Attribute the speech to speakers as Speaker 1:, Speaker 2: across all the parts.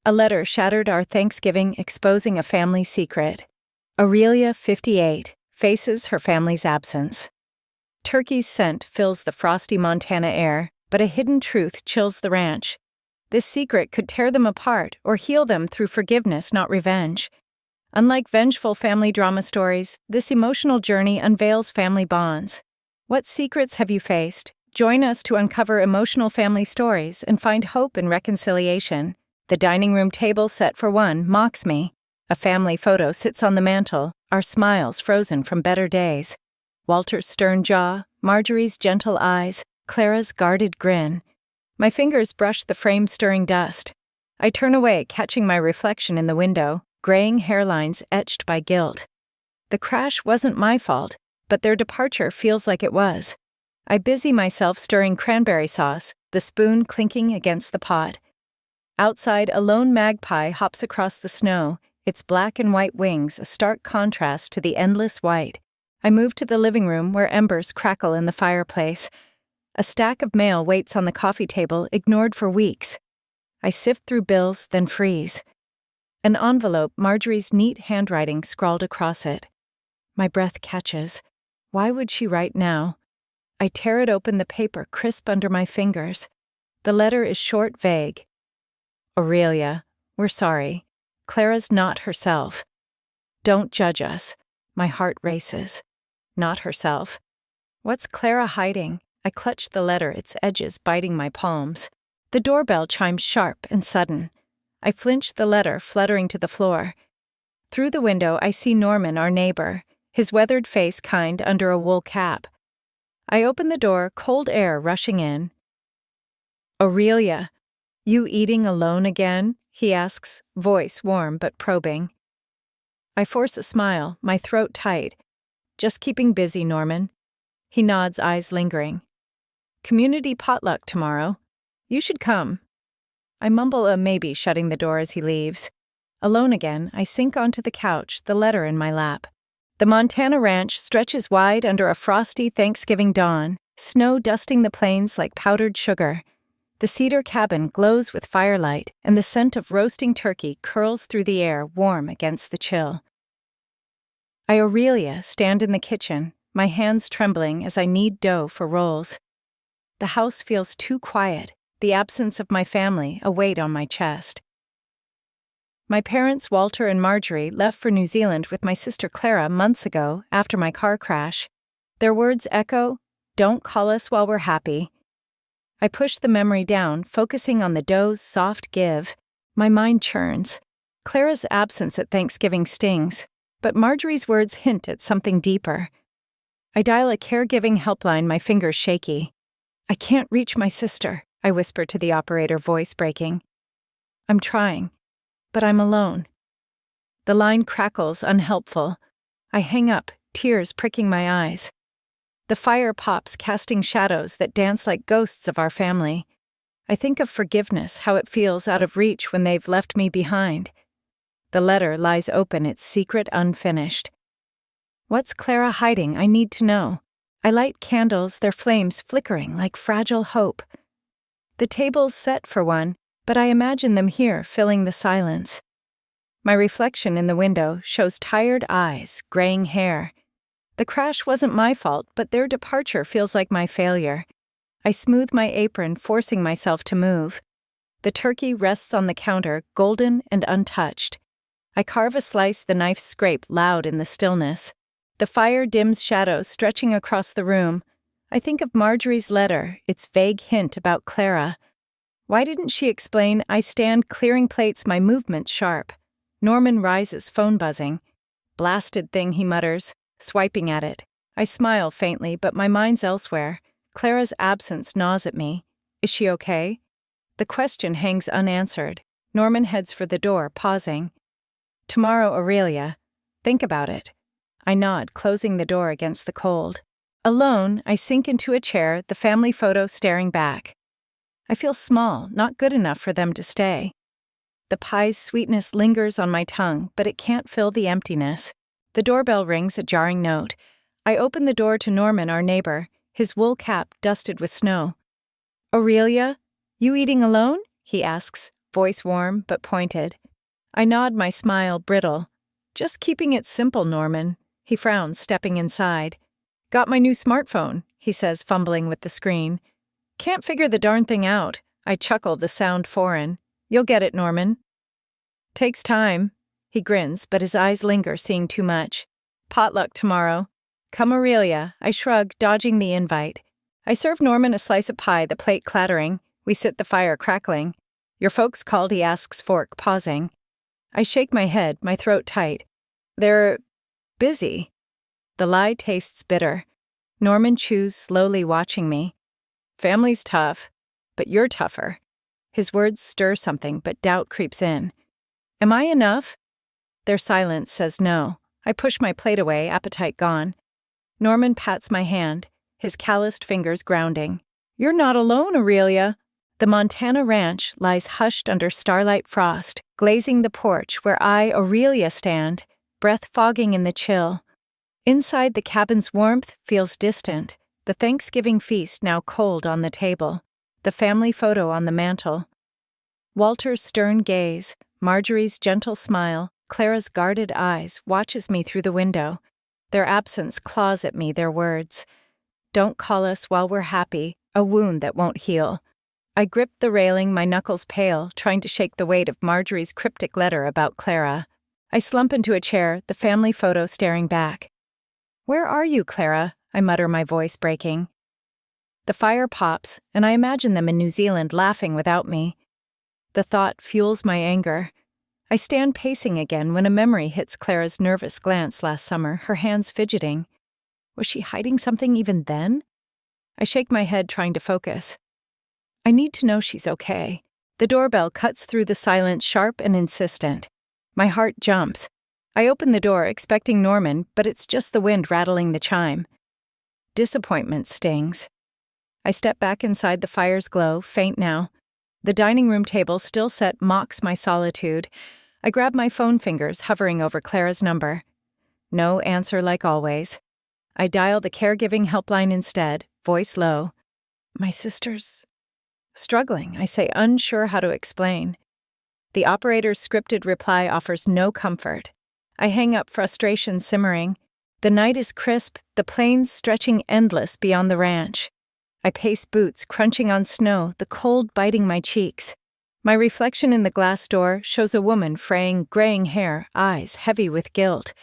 Speaker 1: A letter shattered our Thanksgiving, exposing a family secret. Aurelia, 58, faces her family's absence. Turkey's scent fills the frosty Montana air, but a hidden truth chills the ranch. This secret could tear them apart or heal them through forgiveness, not revenge. Unlike vengeful family drama stories, this emotional journey unveils family bonds. What secrets have you faced? Join us to uncover emotional family stories and find hope in reconciliation. The dining room table set for one mocks me. A family photo sits on the mantel, our smiles frozen from better days. Walter's stern jaw, Marjorie's gentle eyes, Clara's guarded grin. My fingers brush the frame, stirring dust. I turn away, catching my reflection in the window, graying hairlines etched by guilt. The crash wasn't my fault, but their departure feels like it was. I busy myself stirring cranberry sauce, the spoon clinking against the pot. Outside, a lone magpie hops across the snow, its black and white wings a stark contrast to the endless white. I move to the living room where embers crackle in the fireplace. A stack of mail waits on the coffee table, ignored for weeks. I sift through bills, then freeze. An envelope, Marjorie's neat handwriting scrawled across it. My breath catches. Why would she write now? I tear it open, the paper crisp under my fingers. The letter is short, vague. Aurelia, we're sorry. Clara's not herself. Don't judge us. My heart races. Not herself. What's Clara hiding? I clutch the letter, its edges biting my palms. The doorbell chimes sharp and sudden. I flinch, the letter fluttering to the floor. Through the window, I see Norman, our neighbor, his weathered face kind under a wool cap. I open the door, cold air rushing in. Aurelia, you eating alone again? He asks, voice warm but probing. I force a smile, my throat tight. Just keeping busy, Norman. He nods, eyes lingering. Community potluck tomorrow. You should come. I mumble a maybe, shutting the door as he leaves. Alone again, I sink onto the couch, the letter in my lap. The Montana ranch stretches wide under a frosty Thanksgiving dawn, snow dusting the plains like powdered sugar. The cedar cabin glows with firelight, and the scent of roasting turkey curls through the air, warm against the chill. I, Aurelia, stand in the kitchen, my hands trembling as I knead dough for rolls. The house feels too quiet, the absence of my family a weight on my chest. My parents, Walter and Marjorie, left for New Zealand with my sister Clara months ago after my car crash. Their words echo, "Don't call us while we're happy." I push the memory down, focusing on the dough's soft give. My mind churns. Clara's absence at Thanksgiving stings, but Marjorie's words hint at something deeper. I dial a caregiving helpline, my fingers shaky. I can't reach my sister, I whisper to the operator, voice breaking. I'm trying, but I'm alone. The line crackles, unhelpful. I hang up, tears pricking my eyes. The fire pops, casting shadows that dance like ghosts of our family. I think of forgiveness, how it feels out of reach when they've left me behind. The letter lies open, its secret unfinished. What's Clara hiding? I need to know. I light candles, their flames flickering like fragile hope. The table's set for one, but I imagine them here, filling the silence. My reflection in the window shows tired eyes, graying hair. The crash wasn't my fault, but their departure feels like my failure. I smooth my apron, forcing myself to move. The turkey rests on the counter, golden and untouched. I carve a slice, the knife scrape loud in the stillness. The fire dims shadows stretching across the room. I think of Marjorie's letter, its vague hint about Clara. Why didn't she explain? I stand clearing plates, my movements sharp. Norman rises, phone buzzing. Blasted thing, he mutters, swiping at it. I smile faintly, but my mind's elsewhere. Clara's absence gnaws at me. Is she okay? The question hangs unanswered. Norman heads for the door, pausing. Tomorrow, Aurelia. Think about it. I nod, closing the door against the cold. Alone, I sink into a chair, the family photo staring back. I feel small, not good enough for them to stay. The pie's sweetness lingers on my tongue, but it can't fill the emptiness. The doorbell rings, a jarring note. I open the door to Norman, our neighbor, his wool cap dusted with snow. Aurelia, you eating alone? He asks, voice warm but pointed. I nod, my smile brittle. Just keeping it simple, Norman. He frowns, stepping inside. Got my new smartphone, he says, fumbling with the screen. Can't figure the darn thing out. I chuckle, the sound foreign. You'll get it, Norman. Takes time. He grins, but his eyes linger, seeing too much. Potluck tomorrow. Come, Aurelia. I shrug, dodging the invite. I serve Norman a slice of pie, the plate clattering. We sit the fire crackling. Your folks called, he asks, fork pausing. I shake my head, my throat tight. They're busy. The lie tastes bitter. Norman chews, slowly watching me. Family's tough, but you're tougher. His words stir something, but doubt creeps in. Am I enough? Their silence says no. I push my plate away, appetite gone. Norman pats my hand, his calloused fingers grounding. You're not alone, Aurelia. The Montana ranch lies hushed under starlight frost, glazing the porch where I, Aurelia, stand, breath fogging in the chill. Inside, the cabin's warmth feels distant, the Thanksgiving feast now cold on the table, the family photo on the mantel. Walter's stern gaze, Marjorie's gentle smile, Clara's guarded eyes watches me through the window. Their absence claws at me, their words. Don't call us while we're happy, a wound that won't heal. I grip the railing, my knuckles pale, trying to shake the weight of Marjorie's cryptic letter about Clara. I slump into a chair, the family photo staring back. Where are you, Clara? I mutter, my voice breaking. The fire pops, and I imagine them in New Zealand laughing without me. The thought fuels my anger. I stand pacing again when a memory hits Clara's nervous glance last summer, her hands fidgeting. Was she hiding something even then? I shake my head, trying to focus. I need to know she's okay. The doorbell cuts through the silence, sharp and insistent. My heart jumps. I open the door, expecting Norman, but it's just the wind rattling the chime. Disappointment stings. I step back inside, the fire's glow, faint now. The dining room table, still set, mocks my solitude. I grab my phone, fingers hovering over Clara's number. No answer, like always. I dial the caregiving helpline instead, voice low. My sister's struggling, I say, unsure how to explain. The operator's scripted reply offers no comfort. I hang up, frustration simmering. The night is crisp, the plains stretching endless beyond the ranch. I pace, boots crunching on snow, the cold biting my cheeks. My reflection in the glass door shows a woman fraying, graying hair, eyes heavy with guilt.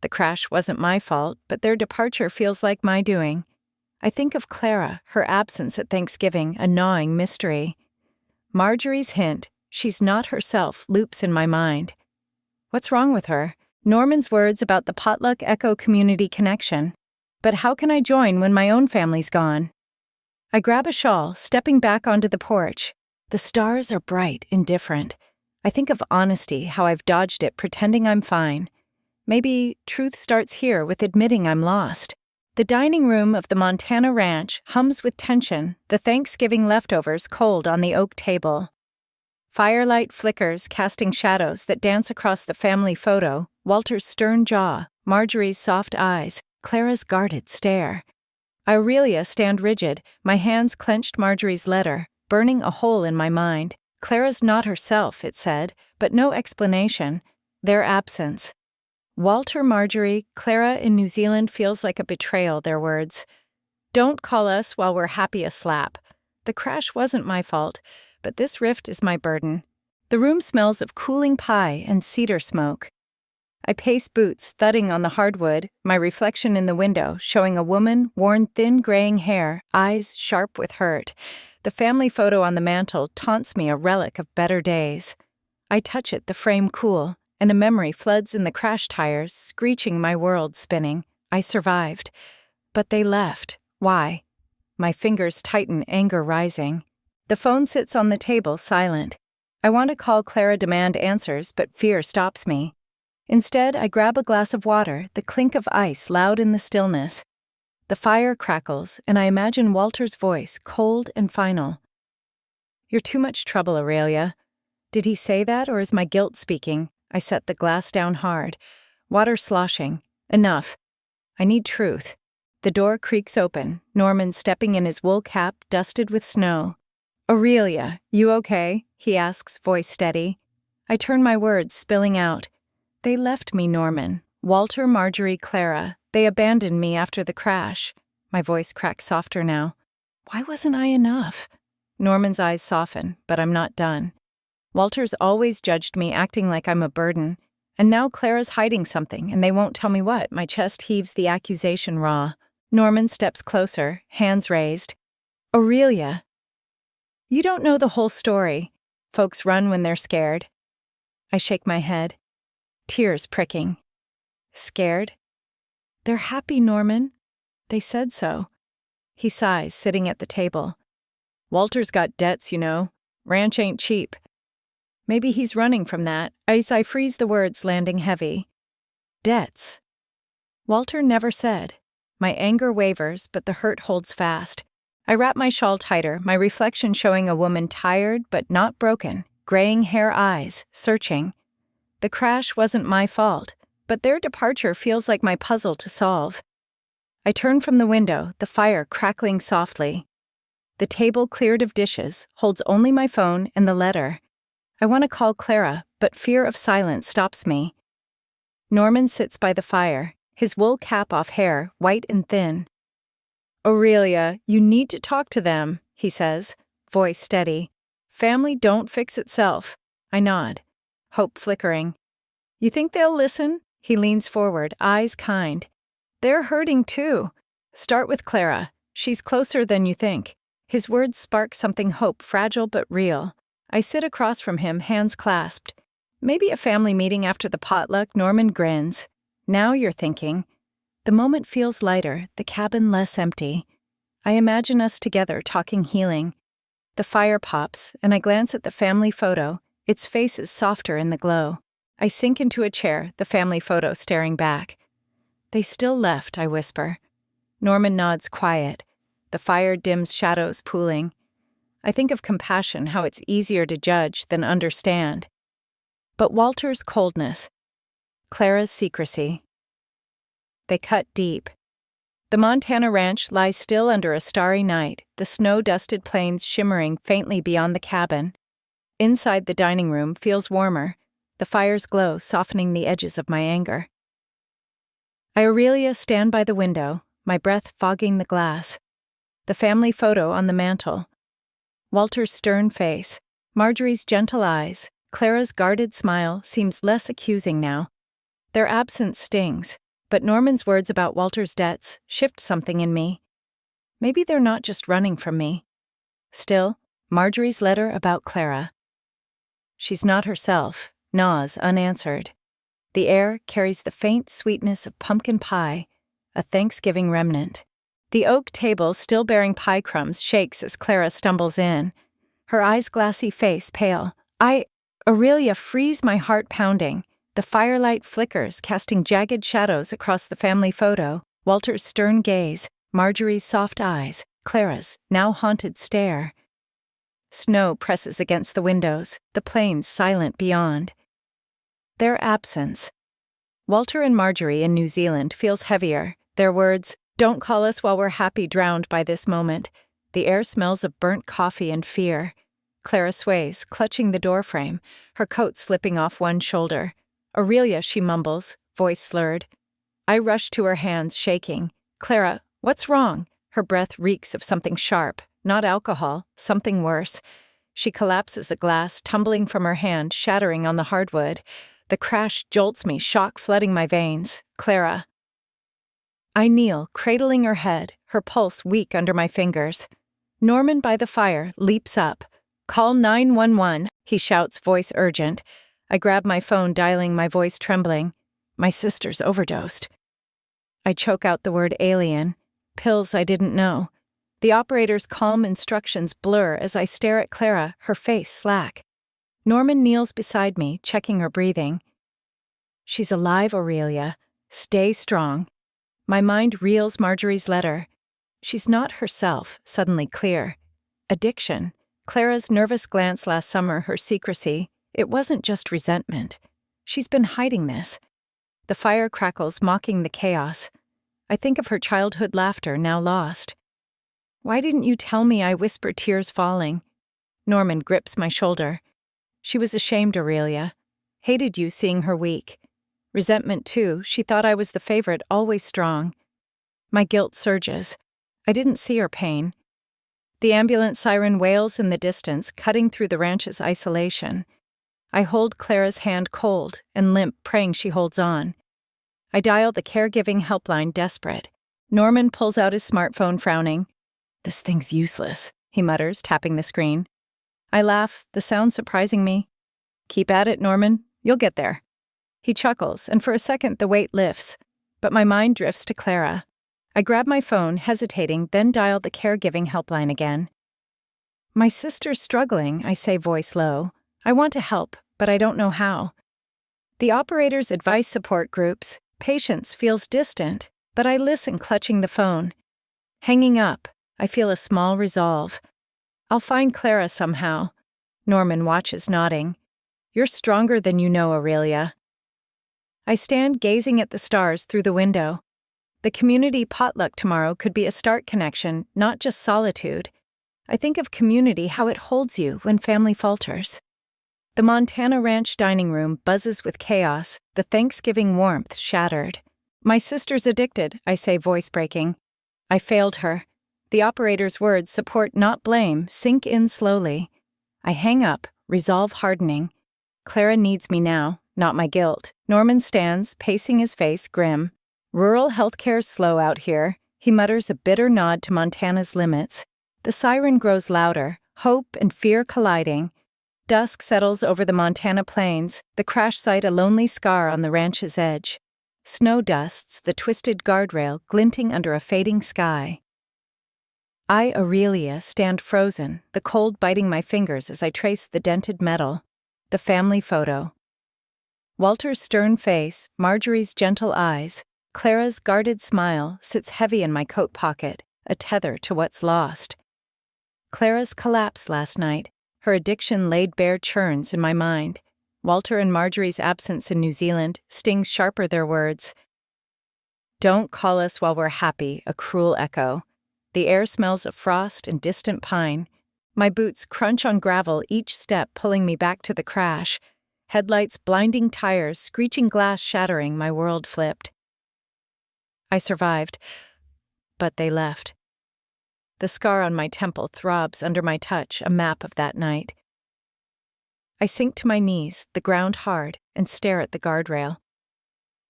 Speaker 1: The crash wasn't my fault, but their departure feels like my doing. I think of Clara, her absence at Thanksgiving, a gnawing mystery. Marjorie's hint, she's not herself, loops in my mind. What's wrong with her? Norman's words about the potluck echo community connection. But how can I join when my own family's gone? I grab a shawl, stepping back onto the porch. The stars are bright, indifferent. I think of honesty, how I've dodged it, pretending I'm fine. Maybe truth starts here with admitting I'm lost. The dining room of the Montana ranch hums with tension, the Thanksgiving leftovers cold on the oak table. Firelight flickers, casting shadows that dance across the family photo, Walter's stern jaw, Marjorie's soft eyes, Clara's guarded stare. Aurelia stand rigid, my hands clenched, Marjorie's letter, burning a hole in my mind. Clara's not herself, it said, but no explanation. Their absence. Walter, Marjorie, Clara in New Zealand feels like a betrayal, their words. Don't call us while we're happy, a slap. The crash wasn't my fault, but this rift is my burden. The room smells of cooling pie and cedar smoke. I pace, boots thudding on the hardwood, my reflection in the window showing a woman, worn thin graying hair, eyes sharp with hurt. The family photo on the mantel taunts me, a relic of better days. I touch it, the frame cool, and a memory floods in the crash tires, screeching, my world spinning. I survived. But they left. Why? My fingers tighten, anger rising. The phone sits on the table, silent. I want to call Clara, demand answers, but fear stops me. Instead, I grab a glass of water, the clink of ice loud in the stillness. The fire crackles, and I imagine Walter's voice, cold and final. You're too much trouble, Aurelia. Did he say that, or is my guilt speaking? I set the glass down hard. Water sloshing. Enough. I need truth. The door creaks open, Norman stepping in his wool cap dusted with snow. Aurelia, you okay? he asks, voice steady. I turn, my words spilling out. They left me, Norman. Walter, Marjorie, Clara. They abandoned me after the crash. My voice cracks softer now. Why wasn't I enough? Norman's eyes soften, but I'm not done. Walter's always judged me, acting like I'm a burden. And now Clara's hiding something, and they won't tell me what. My chest heaves, the accusation raw. Norman steps closer, hands raised. Aurelia. You don't know the whole story. Folks run when they're scared. I shake my head, tears pricking. Scared? They're happy, Norman. They said so. He sighs, sitting at the table. Walter's got debts, you know. Ranch ain't cheap. Maybe he's running from that. I freeze, the words landing heavy. Debts. Walter never said. My anger wavers, but the hurt holds fast. I wrap my shawl tighter, my reflection showing a woman tired but not broken, graying hair eyes, searching. The crash wasn't my fault, but their departure feels like my puzzle to solve. I turn from the window, the fire crackling softly. The table cleared of dishes, holds only my phone and the letter. I want to call Clara, but fear of silence stops me. Norman sits by the fire, his wool cap off hair, white and thin. Aurelia, you need to talk to them, he says, voice steady. Family don't fix itself. I nod, hope flickering. You think they'll listen? He leans forward, eyes kind. They're hurting too. Start with Clara. She's closer than you think. His words spark something hope, fragile but real. I sit across from him, hands clasped. Maybe a family meeting after the potluck. Norman grins. Now you're thinking. The moment feels lighter, the cabin less empty. I imagine us together talking healing. The fire pops, and I glance at the family photo. Its face is softer in the glow. I sink into a chair, the family photo staring back. They still left, I whisper. Norman nods quiet. The fire dims, shadows pooling. I think of compassion, how it's easier to judge than understand. But Walter's coldness, Clara's secrecy. They cut deep. The Montana ranch lies still under a starry night, the snow-dusted plains shimmering faintly beyond the cabin. Inside, the dining room feels warmer, the fire's glow softening the edges of my anger. Aurelia stand by the window, my breath fogging the glass. The family photo on the mantel. Walter's stern face, Marjorie's gentle eyes, Clara's guarded smile seems less accusing now. Their absence stings, but Norman's words about Walter's debts shift something in me. Maybe they're not just running from me. Still, Marjorie's letter about Clara. She's not herself, gnaws unanswered. The air carries the faint sweetness of pumpkin pie, a Thanksgiving remnant. The oak table, still bearing pie crumbs, shakes as Clara stumbles in. Her eyes glassy, face pale. Aurelia, freeze, my heart pounding. The firelight flickers, casting jagged shadows across the family photo. Walter's stern gaze, Marjorie's soft eyes, Clara's now haunted stare. Snow presses against the windows, the plains silent beyond. Their absence. Walter and Marjorie in New Zealand feels heavier. Their words, "Don't call us while we're happy," drowned by this moment. The air smells of burnt coffee and fear. Clara sways, clutching the doorframe, her coat slipping off one shoulder. Aurelia, she mumbles, voice slurred. I rush to her hands, shaking. Clara, what's wrong? Her breath reeks of something sharp, not alcohol, something worse. She collapses, a glass tumbling from her hand, shattering on the hardwood. The crash jolts me, shock flooding my veins. Clara. I kneel, cradling her head, her pulse weak under my fingers. Norman by the fire leaps up. Call 911, he shouts, voice urgent. I grab my phone, dialing, my voice trembling. My sister's overdosed. I choke out the word alien. Pills I didn't know. The operator's calm instructions blur as I stare at Clara, her face slack. Norman kneels beside me, checking her breathing. She's alive, Aurelia. Stay strong. My mind reels Marjorie's letter. She's not herself, suddenly clear. Addiction. Clara's nervous glance last summer, her secrecy. It wasn't just resentment. She's been hiding this. The fire crackles, mocking the chaos. I think of her childhood laughter, now lost. Why didn't you tell me? I whisper, tears falling. Norman grips my shoulder. She was ashamed, Aurelia. Hated you seeing her weak. Resentment, too. She thought I was the favorite, always strong. My guilt surges. I didn't see her pain. The ambulance siren wails in the distance, cutting through the ranch's isolation. I hold Clara's hand cold and limp, praying she holds on. I dial the caregiving helpline, desperate. Norman pulls out his smartphone, frowning. "This thing's useless," he mutters, tapping the screen. I laugh, the sound surprising me. "Keep at it, Norman. You'll get there." He chuckles, and for a second the weight lifts. But my mind drifts to Clara. I grab my phone, hesitating, then dial the caregiving helpline again. "My sister's struggling," I say, voice low. "I want to help, but I don't know how." The operator's advice support groups. Patience feels distant, but I listen, clutching the phone. Hanging up, I feel a small resolve. I'll find Clara somehow. Norman watches, nodding. "You're stronger than you know, Aurelia." I stand gazing at the stars through the window. The community potluck tomorrow could be a start connection, not just solitude. I think of community, how it holds you when family falters. The Montana Ranch dining room buzzes with chaos, the Thanksgiving warmth shattered. "My sister's addicted," I say, voice breaking. I failed her. The operator's words, support not blame, sink in slowly. I hang up, resolve hardening. Clara needs me now, not my guilt. Norman stands, pacing his face, grim. "Rural healthcare's slow out here," he mutters, a bitter nod to Montana's limits. The siren grows louder, hope and fear colliding. Dusk settles over the Montana plains, the crash site a lonely scar on the ranch's edge. Snow dusts the twisted guardrail, glinting under a fading sky. I, Aurelia, stand frozen, the cold biting my fingers as I trace the dented metal. The family photo. Walter's stern face, Marjorie's gentle eyes, Clara's guarded smile sits heavy in my coat pocket, a tether to what's lost. Clara's collapse last night, her addiction laid bare, churns in my mind. Walter and Marjorie's absence in New Zealand stings sharper, their words. "Don't call us while we're happy," a cruel echo. The air smells of frost and distant pine. My boots crunch on gravel, each step pulling me back to the crash. Headlights, blinding tires, screeching glass shattering, my world flipped. I survived, but they left. The scar on my temple throbs under my touch, a map of that night. I sink to my knees, the ground hard, and stare at the guardrail.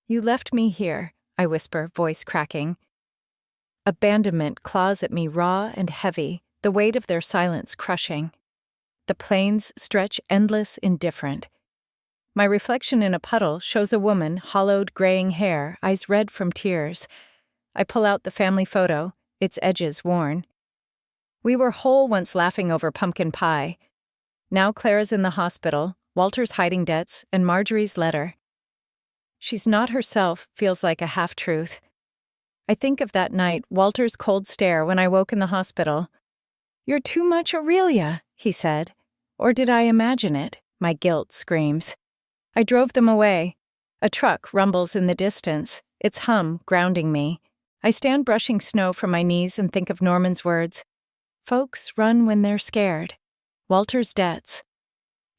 Speaker 1: "You left me here," I whisper, voice cracking. Abandonment claws at me, raw and heavy, the weight of their silence crushing. The plains stretch endless, indifferent. My reflection in a puddle shows a woman, hollowed, graying hair, eyes red from tears. I pull out the family photo, its edges worn. We were whole once, laughing over pumpkin pie. Now Clara's in the hospital, Walter's hiding debts, and Marjorie's letter. She's not herself feels like a half-truth. I think of that night, Walter's cold stare when I woke in the hospital. "You're too much, Aurelia," he said. Or did I imagine it? My guilt screams. I drove them away. A truck rumbles in the distance, its hum grounding me. I stand brushing snow from my knees and think of Norman's words. Folks run when they're scared. Walter's debts.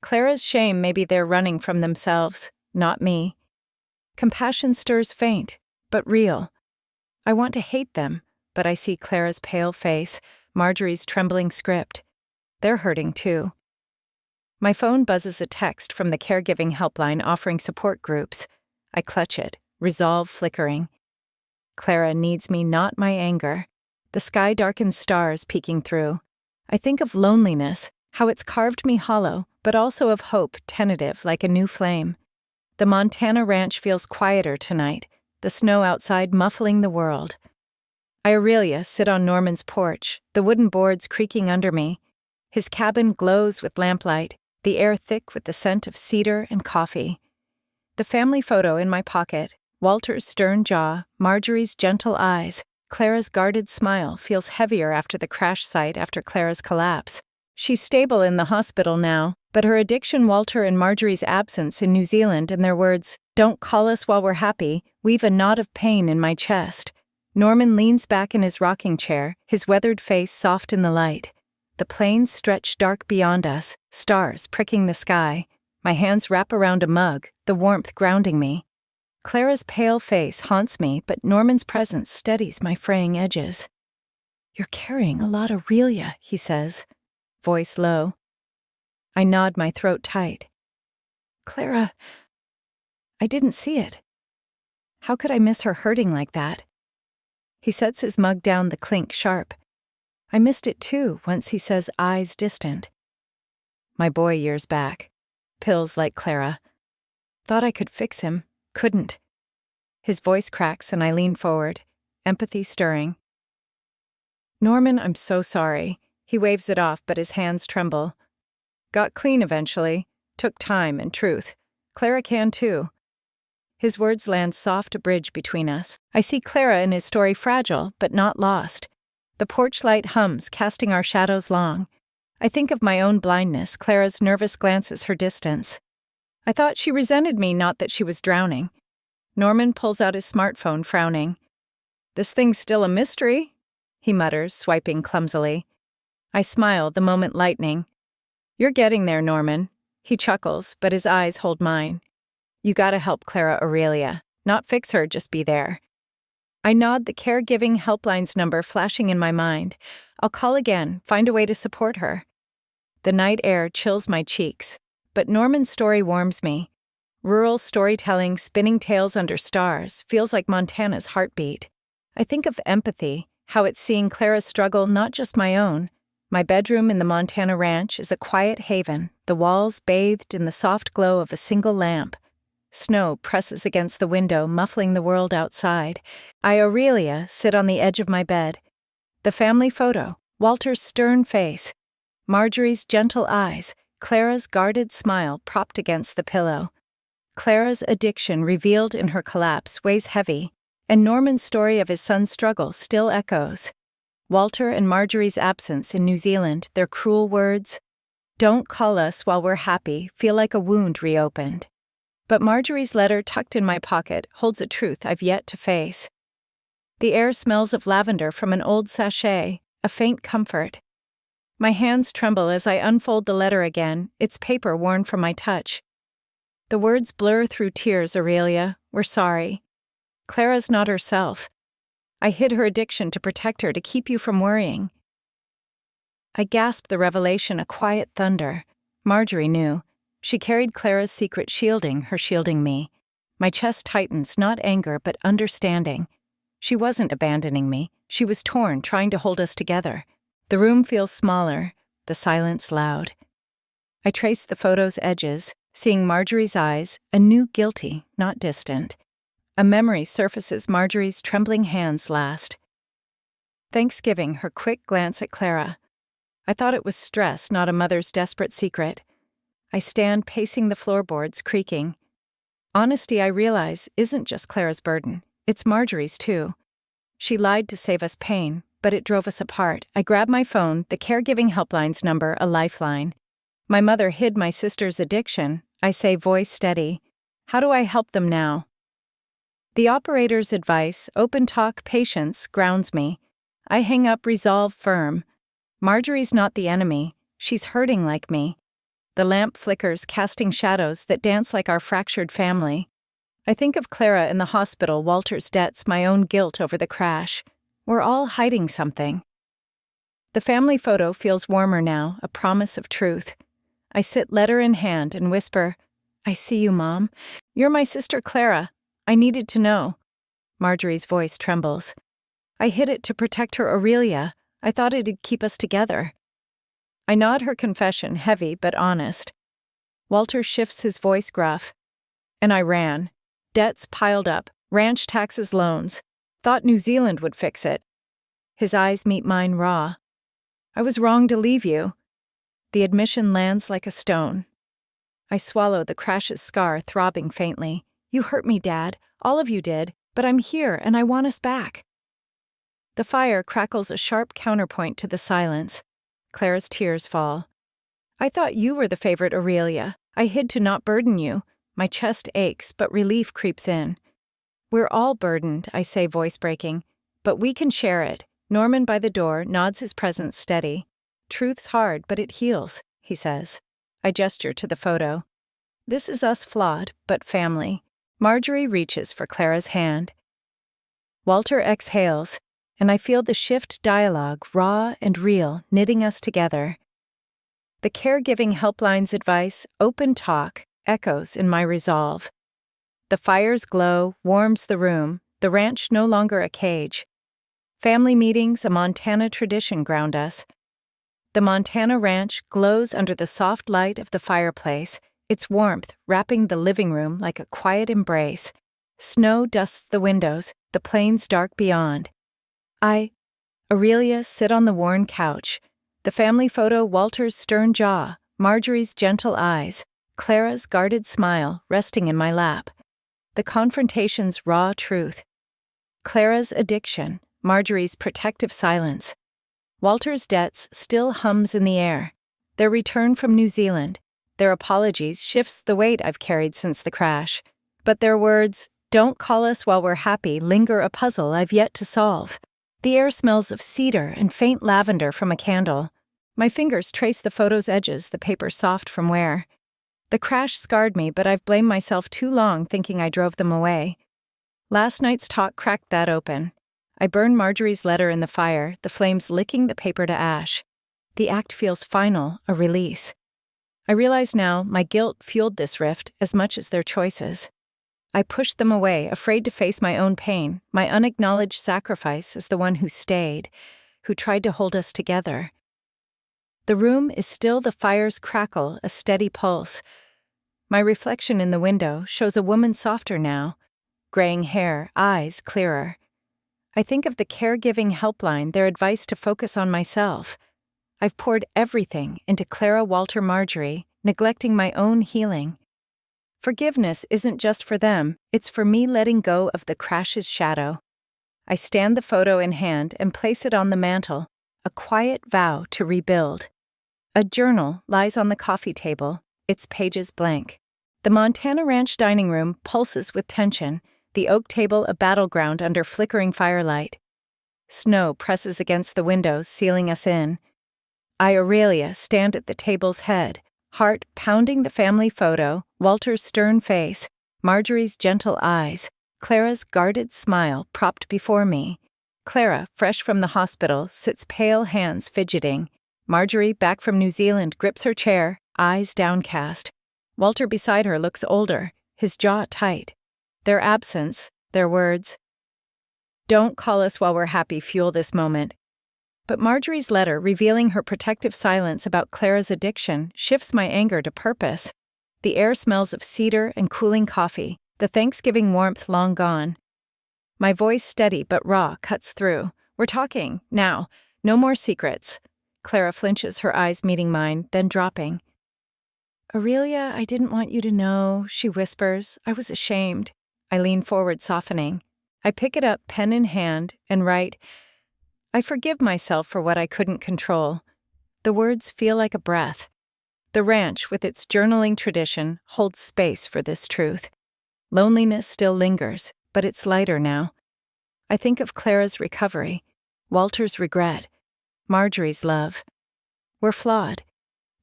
Speaker 1: Clara's shame, maybe they're running from themselves, not me. Compassion stirs faint, but real. I want to hate them, but I see Clara's pale face, Marjorie's trembling script. They're hurting too. My phone buzzes a text from the caregiving helpline offering support groups. I clutch it, resolve flickering. Clara needs me, not my anger. The sky darkens, stars peeking through. I think of loneliness, how it's carved me hollow, but also of hope, tentative like a new flame. The Montana ranch feels quieter tonight, the snow outside muffling the world. I, Aurelia, sit on Norman's porch, the wooden boards creaking under me. His cabin glows with lamplight, the air thick with the scent of cedar and coffee. The family photo in my pocket, Walter's stern jaw, Marjorie's gentle eyes, Clara's guarded smile feels heavier after the crash site after Clara's collapse. She's stable in the hospital now, but her addiction, Walter and Marjorie's absence in New Zealand, and their words, "Don't call us while we're happy," weave a knot of pain in my chest. Norman leans back in his rocking chair, his weathered face soft in the light. The plains stretch dark beyond us, stars pricking the sky. My hands wrap around a mug, the warmth grounding me. Clara's pale face haunts me, but Norman's presence steadies my fraying edges. "You're carrying a lot, Aurelia," he says, voice low. I nod, my throat tight. "Clara, I didn't see it. How could I miss her hurting like that?" He sets his mug down, the clink sharp. I missed it too, once he says, eyes distant. My boy years back. Pills like Clara. Thought I could fix him. Couldn't. His voice cracks and I lean forward, empathy stirring. "Norman, I'm so sorry." He waves it off, but his hands tremble. "Got clean eventually. Took time and truth. Clara can too." His words land soft, a bridge between us. I see Clara in his story, fragile, but not lost. The porch light hums, casting our shadows long. I think of my own blindness, Clara's nervous glances, her distance. I thought she resented me, not that she was drowning. Norman pulls out his smartphone, frowning. "This thing's still a mystery," he mutters, swiping clumsily. I smile, the moment lightening. "You're getting there, Norman." He chuckles, but his eyes hold mine. "You gotta help Clara, Aurelia. Not fix her, just be there." I nod, the caregiving helpline's number flashing in my mind. I'll call again, find a way to support her. The night air chills my cheeks, but Norman's story warms me. Rural storytelling, spinning tales under stars, feels like Montana's heartbeat. I think of empathy, how it's seeing Clara's struggle, not just my own. My bedroom in the Montana ranch is a quiet haven, the walls bathed in the soft glow of a single lamp. Snow presses against the window, muffling the world outside. I, Aurelia, sit on the edge of my bed. The family photo, Walter's stern face, Marjorie's gentle eyes, Clara's guarded smile propped against the pillow. Clara's addiction, revealed in her collapse, weighs heavy, and Norman's story of his son's struggle still echoes. Walter and Marjorie's absence in New Zealand, their cruel words, "Don't call us while we're happy," feel like a wound reopened. But Marjorie's letter tucked in my pocket holds a truth I've yet to face. The air smells of lavender from an old sachet, a faint comfort. My hands tremble as I unfold the letter again, its paper worn from my touch. The words blur through tears, "Aurelia, we're sorry. Clara's not herself. I hid her addiction to protect her, to keep you from worrying." I gasp the revelation, a quiet thunder. Marjorie knew. She carried Clara's secret, shielding her, shielding me. My chest tightens, not anger, but understanding. She wasn't abandoning me. She was torn, trying to hold us together. The room feels smaller, the silence loud. I trace the photo's edges, seeing Marjorie's eyes, anew guilty, not distant. A memory surfaces, Marjorie's trembling hands last. Thanksgiving, her quick glance at Clara. I thought it was stress, not a mother's desperate secret. I stand pacing the floorboards, creaking. Honesty, I realize, isn't just Clara's burden. It's Marjorie's too. She lied to save us pain, but it drove us apart. I grab my phone, the caregiving helpline's number, a lifeline. My mother hid my sister's addiction. I say, voice steady. How do I help them now? The operator's advice, open talk, patience, grounds me. I hang up, resolve firm. Marjorie's not the enemy. She's hurting like me. The lamp flickers, casting shadows that dance like our fractured family. I think of Clara in the hospital, Walter's debts, my own guilt over the crash. We're all hiding something. The family photo feels warmer now, a promise of truth. I sit letter in hand and whisper, "I see you, Mom. You're my sister Clara. I needed to know." Marjorie's voice trembles. "I hid it to protect her, Aurelia. I thought it'd keep us together." I nod, her confession, heavy but honest. Walter shifts, his voice gruff. "And I ran. Debts piled up, ranch taxes, loans. Thought New Zealand would fix it." His eyes meet mine, raw. "I was wrong to leave you." The admission lands like a stone. I swallow, the crash's scar throbbing faintly. "You hurt me, Dad. All of you did. But I'm here, and I want us back." The fire crackles, a sharp counterpoint to the silence. Clara's tears fall. "I thought you were the favorite, Aurelia. I hid to not burden you." My chest aches, but relief creeps in. "We're all burdened," I say, voice breaking. "But we can share it." Norman by the door nods, his presence steady. Truth's hard, but it heals, he says. I gesture to the photo. This is us flawed, but family. Marjorie reaches for Clara's hand. Walter exhales, and I feel the shift dialogue, raw and real, knitting us together. The caregiving helpline's advice, open talk, echoes in my resolve. The fire's glow warms the room, the ranch no longer a cage. Family meetings, a Montana tradition, ground us. The Montana ranch glows under the soft light of the fireplace, its warmth wrapping the living room like a quiet embrace. Snow dusts the windows, the plains dark beyond. Aurelia, sit on the worn couch. The family photo, Walter's stern jaw, Marjorie's gentle eyes, Clara's guarded smile resting in my lap. The confrontation's raw truth. Clara's addiction, Marjorie's protective silence. Walter's debts still hums in the air. Their return from New Zealand, their apologies shifts the weight I've carried since the crash. But their words, don't call us while we're happy, linger a puzzle I've yet to solve. The air smells of cedar and faint lavender from a candle. My fingers trace the photo's edges, the paper soft from wear. The crash scarred me, but I've blamed myself too long thinking I drove them away. Last night's talk cracked that open. I burned Marjorie's letter in the fire, the flames licking the paper to ash. The act feels final, a release. I realize now my guilt fueled this rift as much as their choices. I pushed them away, afraid to face my own pain, my unacknowledged sacrifice as the one who stayed, who tried to hold us together. The room is still, the fire's crackle, a steady pulse. My reflection in the window shows a woman softer now, graying hair, eyes clearer. I think of the caregiving helpline, their advice to focus on myself. I've poured everything into Clara, Walter, Marjorie, neglecting my own healing. Forgiveness isn't just for them, it's for me letting go of the crash's shadow. I stand the photo in hand and place it on the mantel, a quiet vow to rebuild. A journal lies on the coffee table, its pages blank. The Montana Ranch dining room pulses with tension, the oak table a battleground under flickering firelight. Snow presses against the windows, sealing us in. I, Aurelia, stand at the table's head, heart pounding the family photo, Walter's stern face, Marjorie's gentle eyes, Clara's guarded smile propped before me. Clara, fresh from the hospital, sits pale hands fidgeting. Marjorie, back from New Zealand, grips her chair, eyes downcast. Walter beside her looks older, his jaw tight. Their absence, their words. Don't call us while we're happy, fuel this moment. But Marjorie's letter, revealing her protective silence about Clara's addiction, shifts my anger to purpose. The air smells of cedar and cooling coffee, the Thanksgiving warmth long gone. My voice, steady but raw, cuts through. We're talking, now. No more secrets. Clara flinches, her eyes meeting mine, then dropping. Aurelia, I didn't want you to know, she whispers. I was ashamed. I lean forward, softening. I pick it up, pen in hand, and write, I forgive myself for what I couldn't control. The words feel like a breath. The ranch, with its journaling tradition, holds space for this truth. Loneliness still lingers, but it's lighter now. I think of Clara's recovery, Walter's regret, Marjorie's love. We're flawed,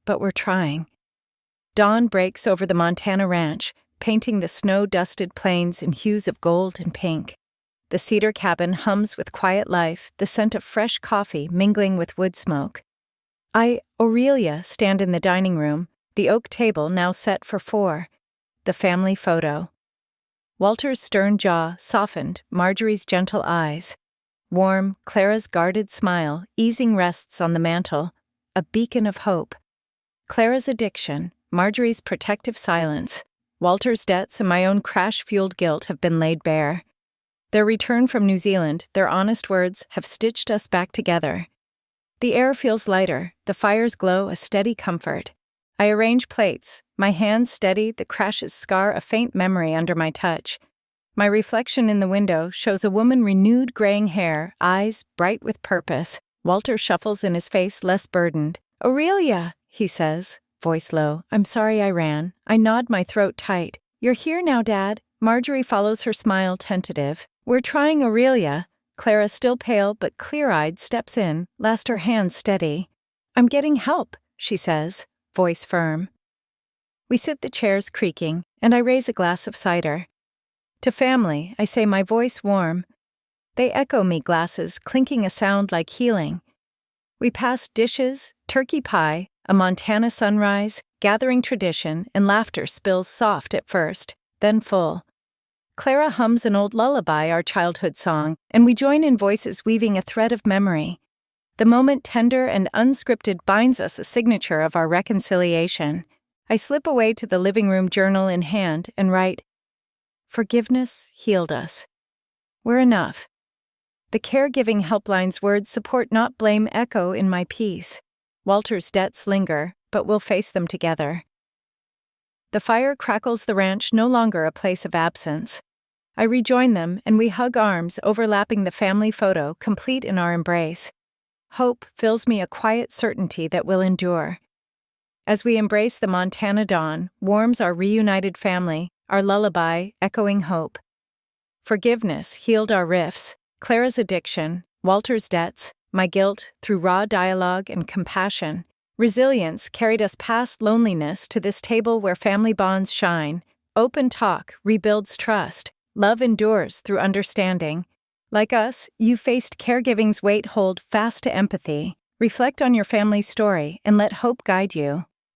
Speaker 1: but we're trying. Dawn breaks over the Montana ranch, painting the snow-dusted plains in hues of gold and pink. The cedar cabin hums with quiet life, the scent of fresh coffee mingling with wood smoke. I, Aurelia, stand in the dining room, the oak table now set for 4. The family photo. Walter's stern jaw softened, Marjorie's gentle eyes. Warm, Clara's guarded smile easing rests on the mantel, a beacon of hope. Clara's addiction, Marjorie's protective silence, Walter's debts and my own crash-fueled guilt have been laid bare. Their return from New Zealand, their honest words, have stitched us back together. The air feels lighter, the fire's glow a steady comfort. I arrange plates, my hands steady, the crash's scar a faint memory under my touch. My reflection in the window shows a woman renewed graying hair, eyes bright with purpose. Walter shuffles in his face less burdened. Aurelia, he says, voice low. I'm sorry I ran. I nod my throat tight. You're here now, Dad. Marjorie follows her smile tentative. We're trying, Aurelia. Clara, still pale but clear-eyed, steps in, last her hand steady. "I'm getting help," she says, voice firm. We sit the chairs creaking, and I raise a glass of cider. To family, I say, my voice warm. They echo me, glasses clinking a sound like healing. We pass dishes, turkey pie, a Montana sunrise, gathering tradition, and laughter spills soft at first, then full. Clara hums an old lullaby, our childhood song, and we join in voices weaving a thread of memory. The moment, tender and unscripted, binds us a signature of our reconciliation. I slip away to the living room, journal in hand, and write, "Forgiveness healed us. We're enough." The caregiving helpline's words, support not blame, echo in my peace. Walter's debts linger, but we'll face them together. The fire crackles, the ranch no longer a place of absence. I rejoin them, and we hug arms, overlapping the family photo, complete in our embrace. Hope fills me, a quiet certainty that will endure. As we embrace the Montana dawn, warms our reunited family, our lullaby echoing hope. Forgiveness healed our rifts, Clara's addiction, Walter's debts, my guilt, through raw dialogue and compassion. Resilience carried us past loneliness to this table where family bonds shine. Open talk rebuilds trust. Love endures through understanding. Like us, you faced caregiving's weight. Hold fast to empathy. Reflect on your family's story and let hope guide you.